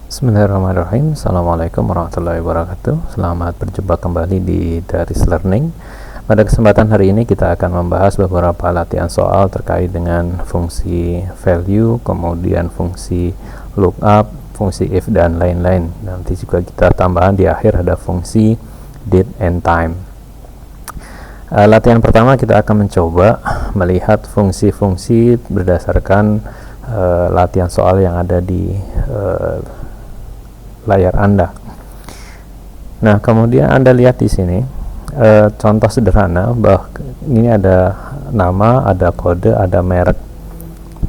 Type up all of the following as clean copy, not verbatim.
Bismillahirrahmanirrahim. Assalamualaikum warahmatullahi wabarakatuh. Selamat berjumpa kembali di Daris Learning. Pada kesempatan hari ini kita akan membahas beberapa latihan soal terkait dengan fungsi value, kemudian fungsi lookup, fungsi if, dan lain-lain. Nanti juga kita tambahan di akhir ada fungsi date and time. Latihan pertama kita akan mencoba melihat fungsi-fungsi berdasarkan latihan soal yang ada di layar Anda. Nah, kemudian Anda lihat di sini contoh sederhana bahwa ini ada nama, ada kode, ada merek.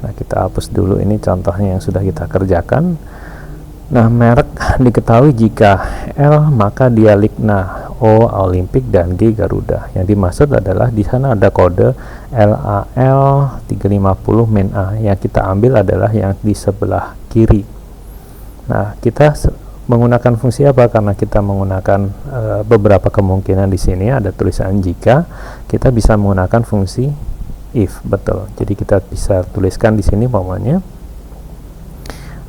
Nah, kita hapus dulu ini contohnya yang sudah kita kerjakan. Nah, merek diketahui jika L maka dia Ligna, O Olimpik, dan G Garuda. Yang dimaksud adalah di sana ada kode LAL 350 min A. Yang kita ambil adalah yang di sebelah kiri. Nah, kita menggunakan fungsi apa? Karena kita menggunakan beberapa kemungkinan di sini ada tulisan jika, kita bisa menggunakan fungsi if, betul. Jadi kita bisa tuliskan di sini umpamanya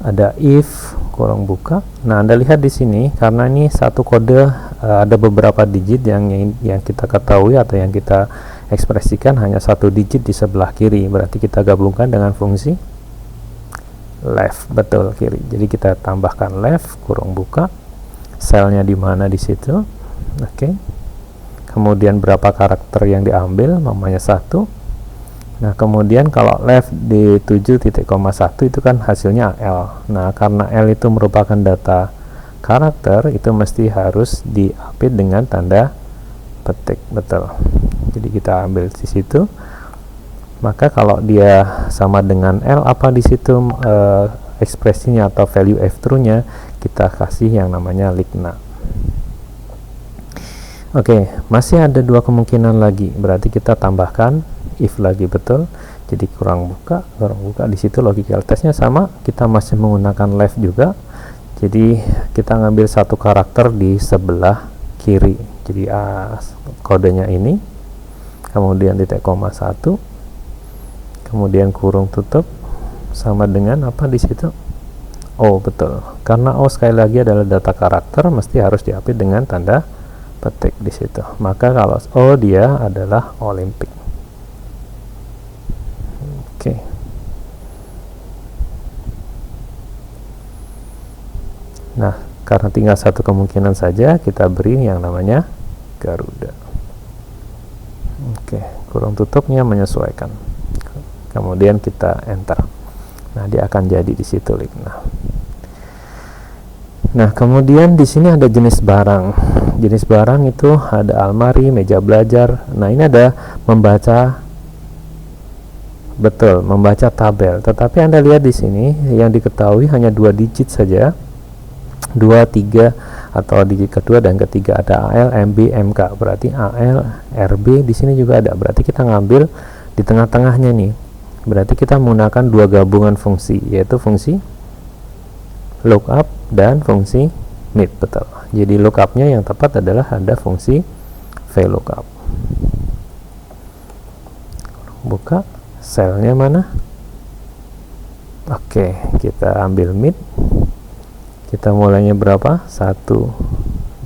ada if kurung buka. Nah, Anda lihat di sini karena ini satu kode ada beberapa digit yang kita ketahui atau yang kita ekspresikan hanya satu digit di sebelah kiri. Berarti kita gabungkan dengan fungsi left, betul, kiri. Jadi kita tambahkan left kurung buka, selnya di mana di situ, oke. Kemudian berapa karakter yang diambil, namanya 1. Nah, kemudian kalau left di 7.1 itu kan hasilnya L. Nah, karena L itu merupakan data karakter, itu mesti harus di-update dengan tanda petik, betul. Jadi kita ambil di situ. Maka kalau dia sama dengan L, apa di situ ekspresinya atau value f true-nya, kita kasih yang namanya Ligna. Oke, masih ada dua kemungkinan lagi. Berarti kita tambahkan if lagi, betul. Jadi kurung buka di situ logikalitasnya sama. Kita masih menggunakan left juga. Jadi kita ngambil satu karakter di sebelah kiri. Jadi kodenya ini. Kemudian titik koma 1. Kemudian kurung tutup sama dengan apa di situ? O, betul. Karena O sekali lagi adalah data karakter, mesti harus diapit dengan tanda petik di situ. Maka kalau O dia adalah Olimpik. Oke. Nah, karena tinggal satu kemungkinan saja, kita beri yang namanya Garuda. Oke, kurung tutupnya menyesuaikan. Kemudian kita enter. Nah, dia akan jadi di situ Ligna. Nah, kemudian di sini ada jenis barang. Jenis barang itu ada almari, meja belajar. Nah, ini ada membaca, betul, membaca tabel. Tetapi Anda lihat di sini yang diketahui hanya 2 digit saja. 2, 3 atau digit kedua dan ketiga ada AL, MB, MK. Berarti AL, RB di sini juga ada. Berarti kita ngambil di tengah-tengahnya nih. Berarti kita menggunakan dua gabungan fungsi, yaitu fungsi lookup dan fungsi mid, betul. Jadi lookupnya yang tepat adalah ada fungsi VLOOKUP. Buka, selnya mana? Oke, kita ambil mid. Kita mulainya berapa? 1,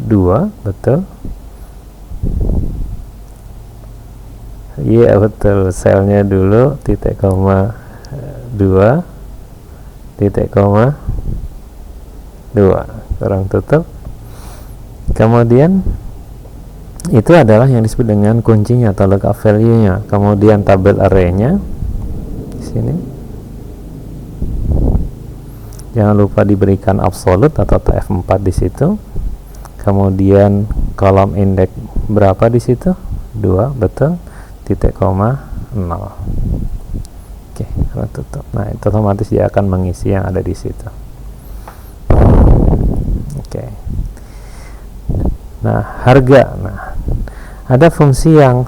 2, betul. Iya, betul, selnya dulu titik koma 2 titik koma 2 kurang tutup. Kemudian itu adalah yang disebut dengan kuncinya atau lookup value-nya. Kemudian tabel array-nya di sini. Jangan lupa diberikan absolute atau F4 di situ. Kemudian kolom indeks berapa di situ? 2, betul. Titik koma 0. Oke, tutup. Nah, itu otomatis dia akan mengisi yang ada di situ. Oke. Nah, harga. Nah, ada fungsi yang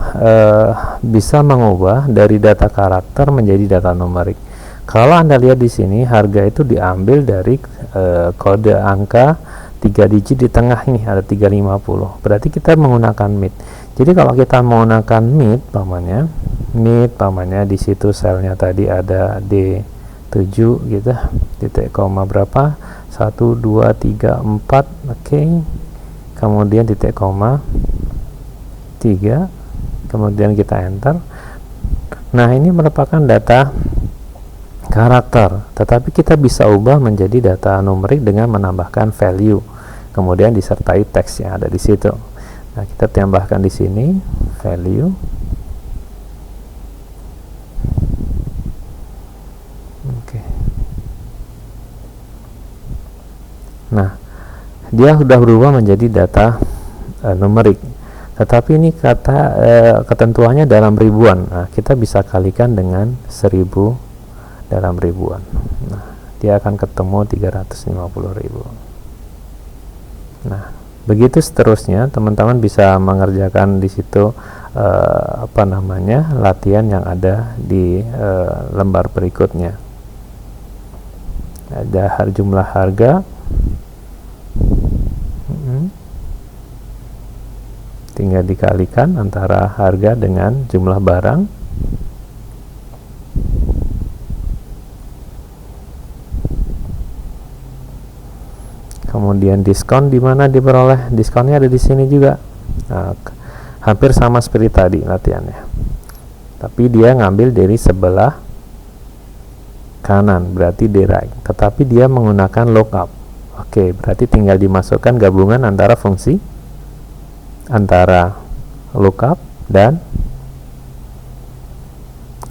bisa mengubah dari data karakter menjadi data numerik. Kalau Anda lihat di sini, harga itu diambil dari kode angka 3 digit di tengah ini ada 350. Berarti kita menggunakan mid. Jadi kalau kita menggunakan mid pamannya di situ selnya tadi ada D7 7 gitu, titik koma berapa, 1 2 3 4, oke. Kemudian titik koma 3, kemudian kita enter. Nah, ini merupakan data karakter, tetapi kita bisa ubah menjadi data numerik dengan menambahkan value, kemudian disertai teks yang ada di situ. Nah, kita tambahkan di sini value. Oke. Nah, dia sudah berubah menjadi data numerik, tetapi ini ketentuannya dalam ribuan. Nah, kita bisa kalikan dengan 1000 dalam ribuan. Nah, dia akan ketemu 350.000. Nah, begitu seterusnya, teman-teman bisa mengerjakan di situ latihan yang ada di lembar berikutnya. Ada jumlah harga, tinggal dikalikan antara harga dengan jumlah barang. Kemudian diskon di mana diperoleh? Diskonnya ada di sini juga. Nah, hampir sama seperti tadi latihannya. Tapi dia ngambil dari sebelah kanan, berarti direct. Tetapi dia menggunakan lookup. Oke, berarti tinggal dimasukkan gabungan antara fungsi antara lookup dan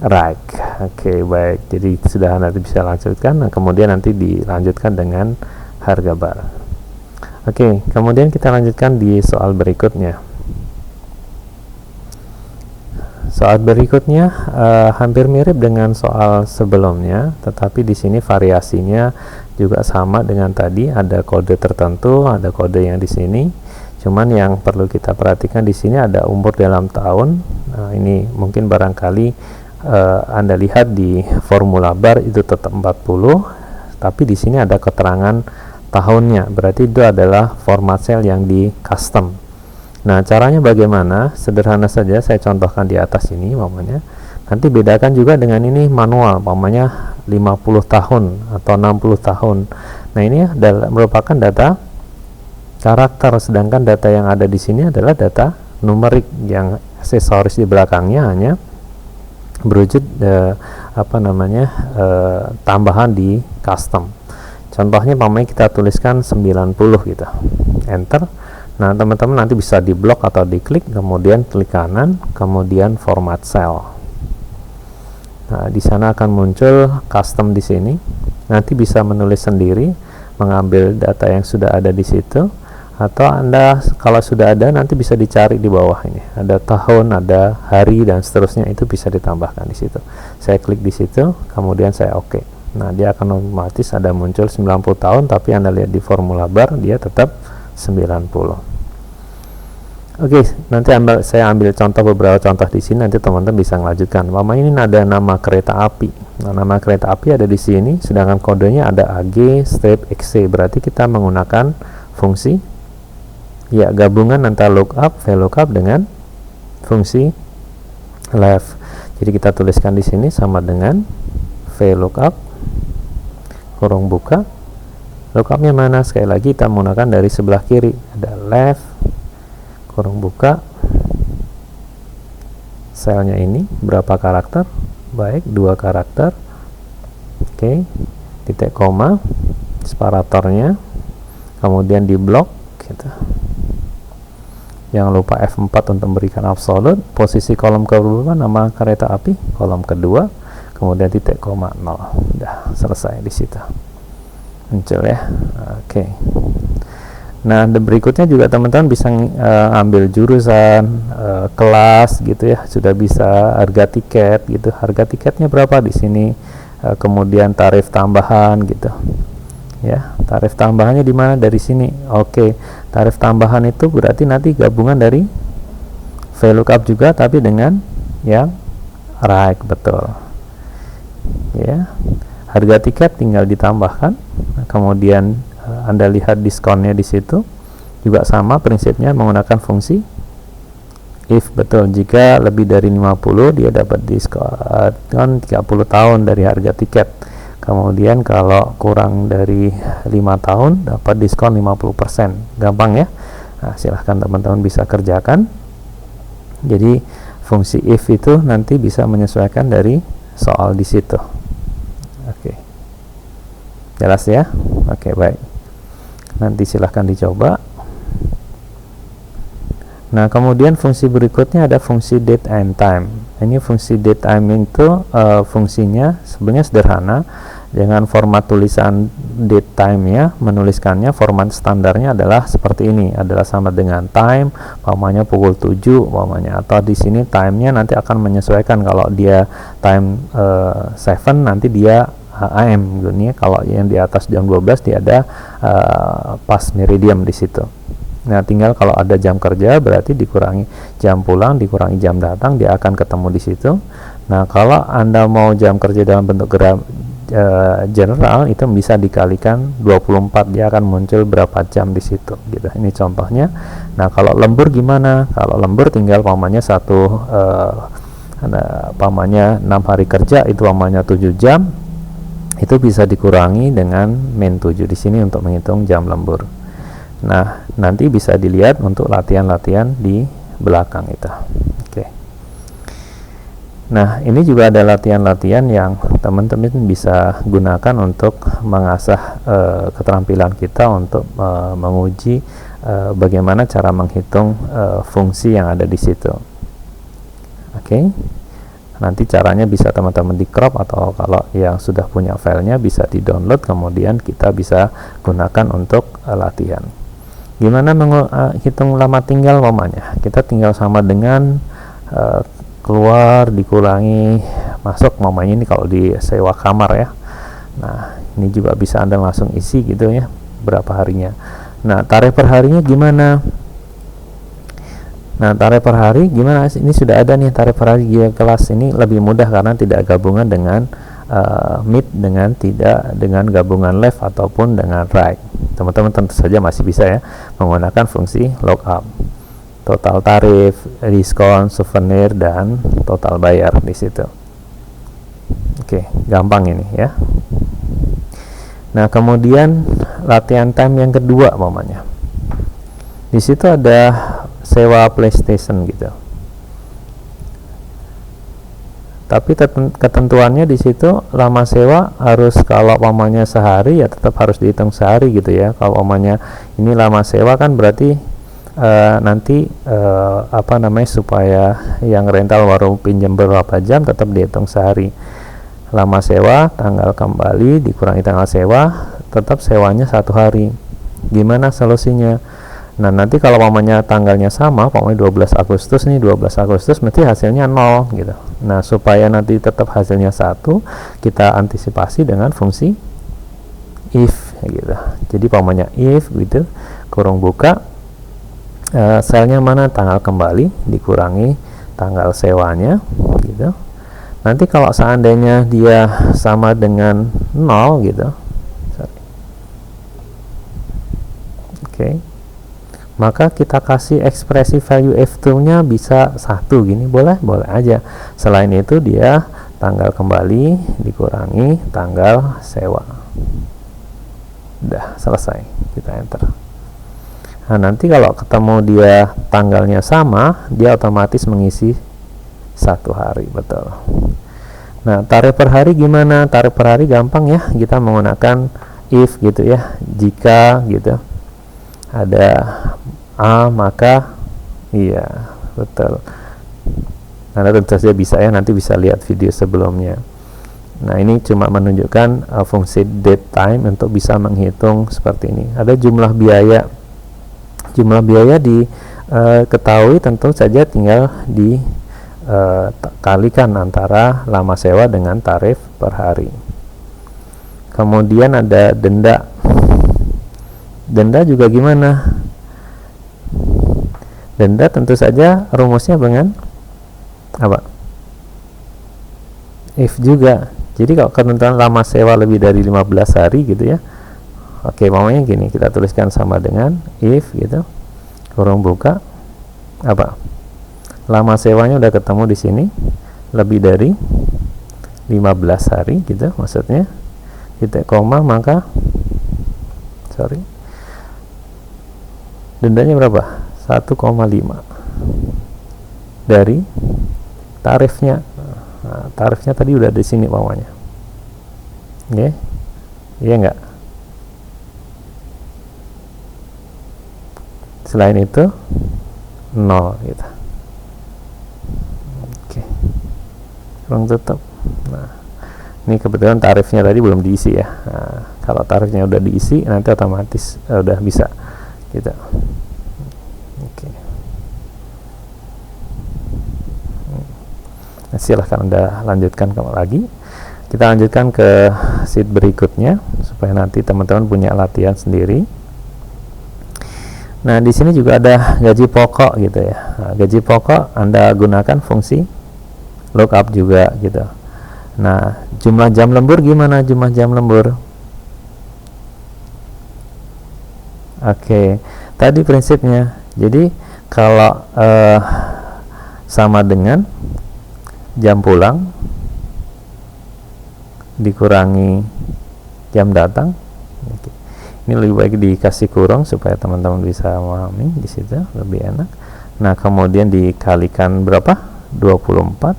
right. Oke, baik. Jadi sudah nanti bisa lanjutkan. Nah, kemudian nanti dilanjutkan dengan harga barang. Oke, kemudian kita lanjutkan di soal berikutnya. Soal berikutnya hampir mirip dengan soal sebelumnya, tetapi di sini variasinya juga sama dengan tadi. Ada kode tertentu, ada kode yang di sini. Cuman yang perlu kita perhatikan di sini ada umur dalam tahun. Nah, ini mungkin barangkali Anda lihat di formula bar itu tetap 40, tapi di sini ada keterangan tahunnya, berarti itu adalah format sel yang di custom. Nah, caranya bagaimana? Sederhana saja, saya contohkan di atas ini umpamanya. Nanti bedakan juga dengan ini manual, umpamanya 50 tahun atau 60 tahun. Nah, ini merupakan data karakter, sedangkan data yang ada di sini adalah data numerik yang aksesoris di belakangnya hanya berwujud tambahan di custom. Contohnya umpamanya kita tuliskan 90 gitu. Enter. Nah, teman-teman nanti bisa di blok atau diklik, kemudian klik kanan, kemudian format cell. Nah, di sana akan muncul custom di sini. Nanti bisa menulis sendiri, mengambil data yang sudah ada di situ, atau Anda kalau sudah ada nanti bisa dicari di bawah ini. Ada tahun, ada hari dan seterusnya, itu bisa ditambahkan di situ. Saya klik di situ, kemudian saya oke. Nah, dia akan otomatis ada muncul 90 tahun, tapi Anda lihat di formula bar dia tetap 90. Oke, nanti saya ambil contoh, beberapa contoh di sini, nanti teman-teman bisa melanjutkan. Mama ini ada nama kereta api. Nah, nama kereta api ada di sini, sedangkan kodenya ada AG-XC. Berarti kita menggunakan fungsi gabungan antara lookup, VLOOKUP dengan fungsi left. Jadi kita tuliskan di sini sama dengan VLOOKUP kurung buka, lookupnya mana? Sekali lagi kita menggunakan dari sebelah kiri, ada left kurung buka, selnya ini berapa karakter? Baik, 2 karakter. Oke, titik koma, separatornya, kemudian di blok gitu. Jangan lupa F4 untuk memberikan absolut. Posisi kolom kedua nama kereta api, kolom kedua, kemudian titik koma 0. Udah selesai di situ. Muncul ya. Oke. Nah, berikutnya juga teman-teman bisa ambil jurusan, kelas gitu ya. Sudah bisa harga tiket gitu. Harga tiketnya berapa di sini? Kemudian tarif tambahan gitu. Ya, tarif tambahannya di mana? Dari sini. Oke. Tarif tambahan itu berarti nanti gabungan dari VLOOKUP juga tapi dengan yang right, betul. Ya. Harga tiket tinggal ditambahkan. Nah, kemudian Anda lihat diskonnya di situ. Juga sama prinsipnya menggunakan fungsi if, betul. Jika lebih dari 50 dia dapat diskon 30 tahun dari harga tiket. Kemudian kalau kurang dari 5 tahun dapat diskon 50%. Gampang ya. Nah, silahkan teman-teman bisa kerjakan. Jadi fungsi if itu nanti bisa menyesuaikan dari soal di situ. Oke. Jelas ya? Oke, baik. Nanti silahkan dicoba. Nah, kemudian fungsi berikutnya ada fungsi date and time. Ini fungsi date time itu fungsinya sebenarnya sederhana. Dengan format tulisan date time-nya, menuliskannya format standarnya adalah seperti ini, adalah sama dengan time, umpamanya pukul 7 umpamanya, atau di sini time-nya nanti akan menyesuaikan. Kalau dia time 7 nanti dia AM gitu. Kalau yang di atas jam 12 dia ada pas meridian di situ. Nah, tinggal kalau ada jam kerja berarti dikurangi jam pulang, dikurangi jam datang, dia akan ketemu di situ. Nah, kalau Anda mau jam kerja dalam bentuk general, itu bisa dikalikan 24, dia akan muncul berapa jam di situ gitu. Ini contohnya. Nah, kalau lembur gimana? Kalau lembur tinggal pamannya pamannya 6 hari kerja itu pamannya 7 jam. Itu bisa dikurangi dengan min 7 di sini untuk menghitung jam lembur. Nah, nanti bisa dilihat untuk latihan-latihan di belakang itu. Oke. Nah, ini juga ada latihan-latihan yang teman-teman bisa gunakan untuk mengasah keterampilan kita untuk menguji bagaimana cara menghitung fungsi yang ada di situ. Oke. Nanti caranya bisa teman-teman di crop, atau kalau yang sudah punya filenya bisa di-download, kemudian kita bisa gunakan untuk latihan. Gimana hitung lama tinggal umpamanya? Kita tinggal sama dengan keluar dikurangi masuk umpamanya, ini kalau di sewa kamar ya. Nah, ini juga bisa Anda langsung isi gitu ya, berapa harinya. Nah, tarif per harinya gimana? Nah, tarif per hari gimana? Ini sudah ada nih tarif per hari kelas. Ini lebih mudah karena tidak gabungan dengan meet, tidak dengan gabungan left ataupun dengan right. Teman-teman tentu saja masih bisa ya menggunakan fungsi lookup. Total tarif, diskon, souvenir, dan total bayar di situ. Oke, gampang ini ya. Nah, kemudian latihan time yang kedua umpamanya. Di situ ada sewa PlayStation gitu. Tapi ketentuannya di situ lama sewa harus, kalau umpamanya sehari ya tetap harus dihitung sehari gitu ya. Kalau umpamanya ini lama sewa kan berarti nanti supaya yang rental baru pinjam berapa jam tetap dihitung sehari. Lama sewa, tanggal kembali dikurangi tanggal sewa, tetap sewanya 1 hari. Gimana solusinya? Nah, nanti kalau umpamanya tanggalnya sama, umpamanya 12 Agustus nih, 12 Agustus berarti hasilnya 0 gitu. Nah, supaya nanti tetap hasilnya 1, kita antisipasi dengan fungsi if gitu. Jadi umpamanya if gitu, kurung buka, selnya mana, tanggal kembali dikurangi tanggal sewanya gitu. Nanti kalau seandainya dia sama dengan 0 gitu, oke, maka kita kasih ekspresi value F2 nya bisa 1 gini, boleh aja. Selain itu dia tanggal kembali dikurangi tanggal sewa. Udah selesai, kita enter. Nah, nanti kalau ketemu dia tanggalnya sama, dia otomatis mengisi 1 hari, betul. Nah, tarif per hari gimana? Tarif per hari gampang ya, kita menggunakan if gitu ya. Jika gitu ada A, maka iya, betul. Nah, tentu saja bisa ya, nanti bisa lihat video sebelumnya. Nah, ini cuma menunjukkan fungsi date time untuk bisa menghitung seperti ini. Ada jumlah biaya. Jumlah biaya diketahui tentu saja tinggal dikalikan antara lama sewa dengan tarif per hari. Kemudian ada denda. Denda juga gimana? Denda tentu saja rumusnya dengan apa? If juga. Jadi kalau ketentuan lama sewa lebih dari 15 hari gitu ya. Oke, maunya gini, kita tuliskan sama dengan if gitu, kurung buka, apa? Lama sewanya udah ketemu di sini, lebih dari 15 hari gitu maksudnya. titik koma, maka dendanya berapa? 1,5 dari tarifnya. Nah, tarifnya tadi udah di sini bawahnya. Oke, iya enggak? Selain itu 0 gitu. Oke, ruang tutup. Nah, ini kebetulan tarifnya tadi belum diisi ya. Nah, kalau tarifnya udah diisi, nanti otomatis udah bisa gitu. Oke. Nah, silahkan Anda lanjutkan lagi. Kita lanjutkan ke sheet berikutnya supaya nanti teman-teman punya latihan sendiri. Nah, di sini juga ada gaji pokok gitu ya. Nah, gaji pokok Anda gunakan fungsi lookup juga gitu. Nah, jumlah jam lembur gimana jumlah jam lembur? Oke, tadi prinsipnya. Jadi kalau sama dengan jam pulang dikurangi jam datang. Oke. Ini lebih baik dikasih kurung supaya teman-teman bisa memahami di situ lebih enak. Nah, kemudian dikalikan berapa? 24.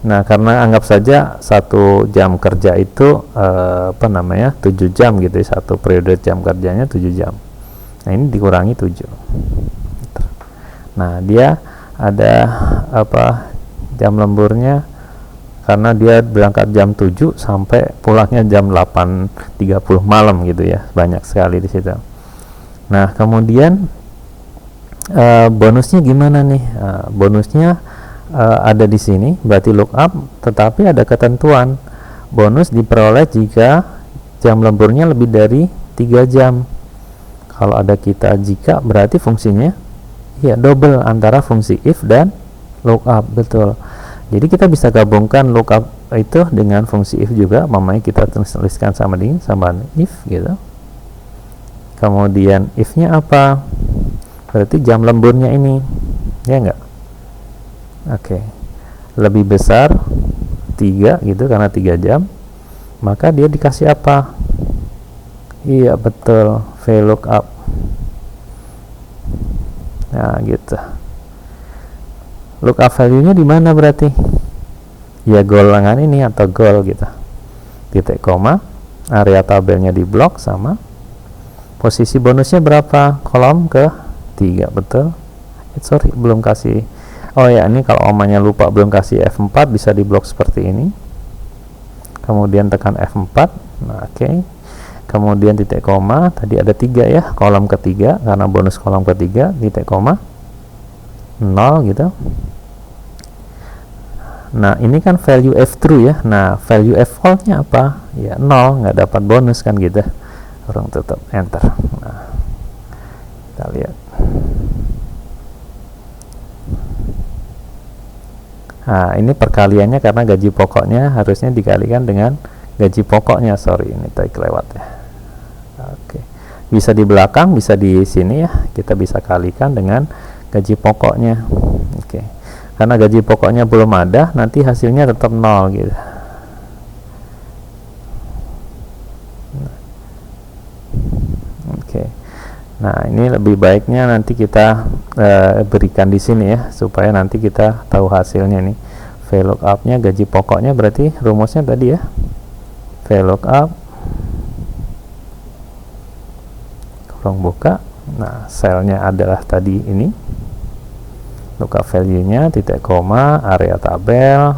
Nah, karena anggap saja 1 jam kerja itu 7 jam gitu ya, 1 periode jam kerjanya 7 jam. Nah, ini dikurangi 7. Nah, dia ada jam lemburnya karena dia berangkat jam 7 sampai pulangnya jam 8.30 malam gitu ya, banyak sekali di situ. Nah, kemudian bonusnya gimana nih? Bonusnya ada di sini, berarti lookup, tetapi ada ketentuan bonus diperoleh jika jam lemburnya lebih dari 3 jam. Kalau ada kita jika, berarti fungsinya ya double antara fungsi if dan lookup, betul. Jadi kita bisa gabungkan lookup itu dengan fungsi if juga, mamanya kita tuliskan sama if gitu. Kemudian if-nya apa? Berarti jam lemburnya ini, ya enggak? Oke. Lebih besar 3 gitu karena 3 jam. Maka dia dikasih apa? Iya, betul, VLOOKUP. Nah, gitu. Lookup value-nya di mana berarti? Ya golongan ini atau goal gitu. Titik koma, area tabelnya di blok sama posisi bonusnya berapa? Kolom ke 3, betul. Belum kasih. Oh ya, ini kalau omanya lupa belum kasih F4, bisa di blok seperti ini. Kemudian tekan F4. Nah, oke. Kemudian titik koma, tadi ada 3 ya, kolom ketiga karena bonus kolom ketiga, titik koma 0 gitu. Nah, ini kan value F true ya. Nah, value F false nya apa? Ya 0, nggak dapat bonus kan gitu. Orang tutup, enter. Nah, kita lihat. Nah, ini perkaliannya karena gaji pokoknya harusnya dikalikan dengan gaji pokoknya. Sorry, ini tadi kelewat ya. Oke. Bisa di belakang, bisa di sini ya. Kita bisa kalikan dengan gaji pokoknya. Oke. Karena gaji pokoknya belum ada, nanti hasilnya tetap 0 gitu. Oke. Nah, ini lebih baiknya nanti kita berikan di sini ya, supaya nanti kita tahu hasilnya nih. VLOOKUP-nya gaji pokoknya berarti rumusnya tadi ya. VLOOKUP kurung buka. Nah, selnya adalah tadi ini. Lookup value-nya titik koma, area tabel.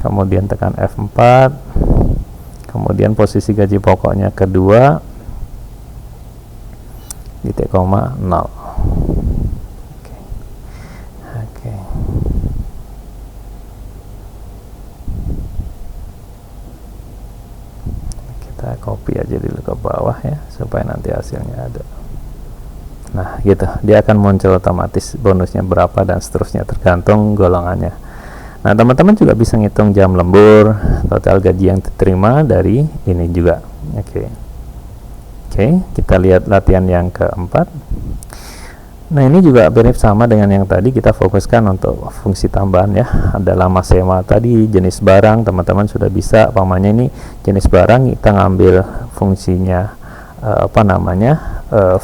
Kemudian tekan F4. Kemudian posisi gaji pokoknya kedua, titik koma 0. Oke. Oke. Kita copy aja dulu ke bawah ya, supaya nanti hasilnya ada. Nah, gitu. Dia akan muncul otomatis bonusnya berapa dan seterusnya tergantung golongannya. Nah, teman-teman juga bisa ngitung jam lembur, total gaji yang diterima dari ini juga. Oke. Oke, kita lihat latihan yang keempat. Nah, ini juga mirip sama dengan yang tadi, kita fokuskan untuk fungsi tambahan ya. Ada lama sewa tadi, jenis barang, teman-teman sudah bisa, pamannya ini jenis barang, kita ngambil fungsinya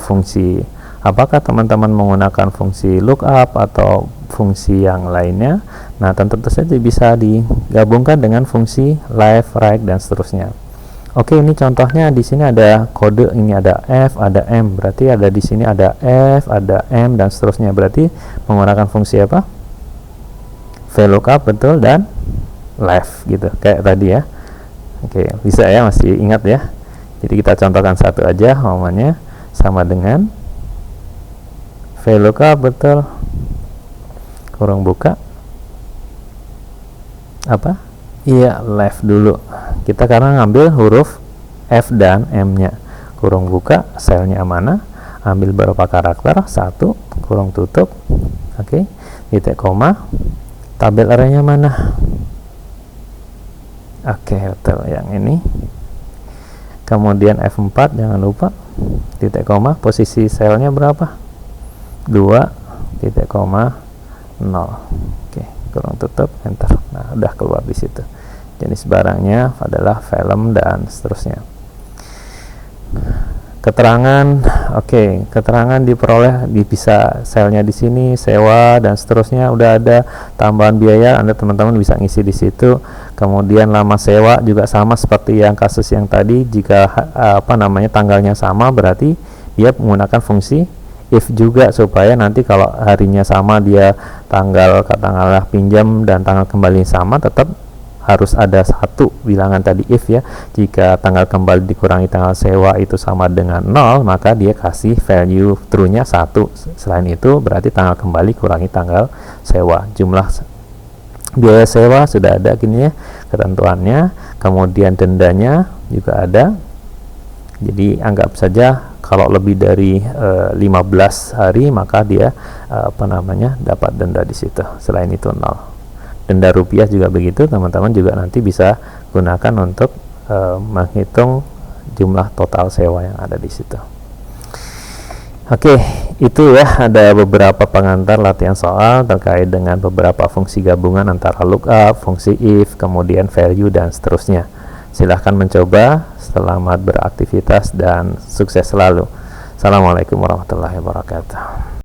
fungsi, apakah teman-teman menggunakan fungsi lookup atau fungsi yang lainnya. Nah, tentu saja bisa digabungkan dengan fungsi left, right, dan seterusnya. Oke, ini contohnya di sini ada kode, ini ada F, ada M, berarti ada di sini ada F, ada M, dan seterusnya. Berarti menggunakan fungsi apa? VLOOKUP, betul, dan left gitu, kayak tadi ya. Oke, bisa ya, masih ingat ya. Jadi kita contohkan satu aja, namanya sama dengan VLOOKUP, betul, kurung buka apa? Iya, left dulu. Kita karena ngambil huruf F dan M-nya. Kurung buka, selnya mana? Ambil berapa karakter? 1, kurung tutup. Oke, titik koma. Tabel arraynya mana? Oke, betul, yang ini. Kemudian F4, jangan lupa. Titik koma, posisi selnya berapa? 2, titik koma, 0. Oke, kurung tutup, enter. Nah, udah keluar di situ. Jenis barangnya adalah film dan seterusnya. Keterangan, oke, keterangan diperoleh, bisa selnya di sini, sewa dan seterusnya, udah ada tambahan biaya, Anda teman-teman bisa ngisi di situ. Kemudian lama sewa juga sama seperti yang kasus yang tadi, jika tanggalnya sama berarti dia menggunakan fungsi if juga, supaya nanti kalau harinya sama, dia katakanlah pinjam dan tanggal kembali sama, tetap harus ada satu bilangan tadi if ya. Jika tanggal kembali dikurangi tanggal sewa itu sama dengan 0, maka dia kasih value true-nya 1. Selain itu berarti tanggal kembali kurangi tanggal sewa. Jumlah biaya sewa sudah ada gini ya, ketentuannya. Kemudian dendanya juga ada. Jadi anggap saja kalau lebih dari 15 hari maka dia dapat denda di situ. Selain itu 0. Denda rupiah juga begitu, teman-teman juga nanti bisa gunakan untuk menghitung jumlah total sewa yang ada di situ. Oke, itu ya, ada beberapa pengantar latihan soal terkait dengan beberapa fungsi gabungan antara lookup, fungsi if, kemudian value, dan seterusnya. Silahkan mencoba, selamat beraktivitas dan sukses selalu. Assalamualaikum warahmatullahi wabarakatuh.